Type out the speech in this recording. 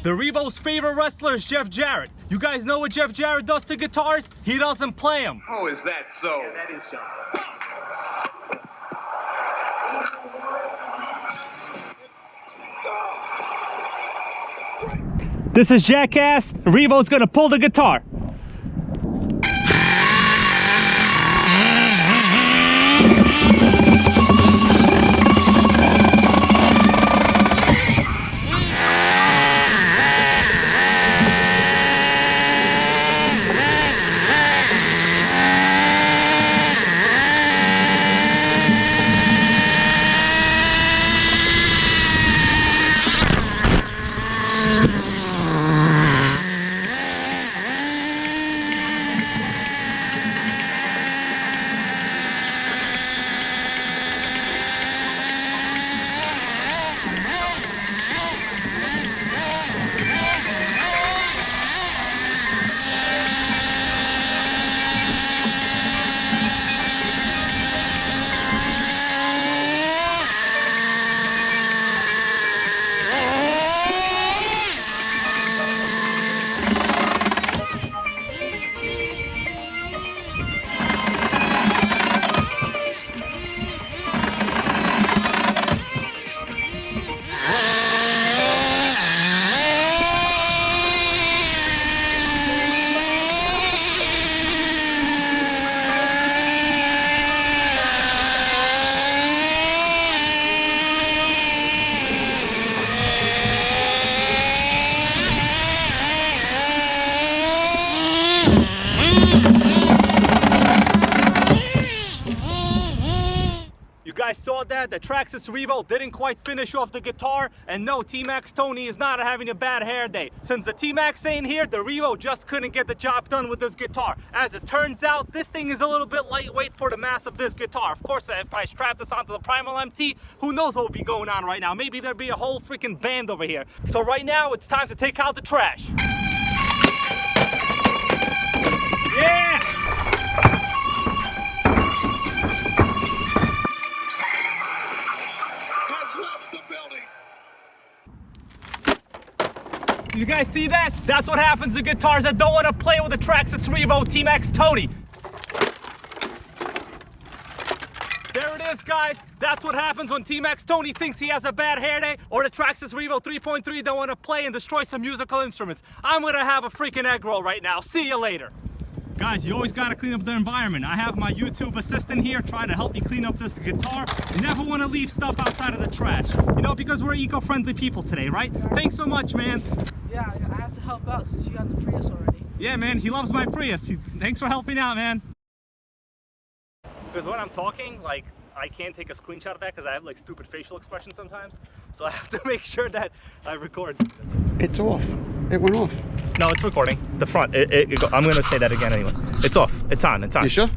The Revo's favorite wrestler is Jeff Jarret. You guys know what Jeff Jarret does to guitars? He doesn't play them. Oh, is that so? Yeah, that is so. This is Jackass. Revo's gonna pull the guitar. You guys saw that? The Traxxas Revo didn't quite finish off the guitar, and no, T-maxx Tony is not having a bad hair day. Since the T-maxx ain't here, the Revo just couldn't get the job done with this guitar. As it turns out, this thing is a little bit lightweight for the mass of this guitar. Of course, if I strap this onto the Primal MT, who knows what would be going on right now? Maybe there'd be a whole freaking band over here. So right now, it's time to take out the trash. Yeah! You guys see that? That's what happens to guitars that don't want to play with the Traxxas Revo T-maxx Tony. There it is, guys. That's what happens when T-maxx Tony thinks he has a bad hair day, or the Traxxas Revo 3.3 don't want to play and destroy some musical instruments. I'm gonna have a freaking egg roll right now. See you later. Guys, you always gotta clean up the environment. I have my YouTube assistant here trying to help me clean up this guitar. You never want to leave stuff outside of the trash. You know, because we're eco-friendly people today, right? Thanks so much, man. Yeah, I have to help out since you got the Prius already. Yeah, man, he loves my Prius. Thanks for helping out, man. Because when I'm talking, like, I can't take a screenshot of that because I have like stupid facial expressions sometimes. So I have to make sure that I record. It's off. It went off. No, it's recording. The front. I'm going to say that again anyway. It's off. It's on. It's on. You sure?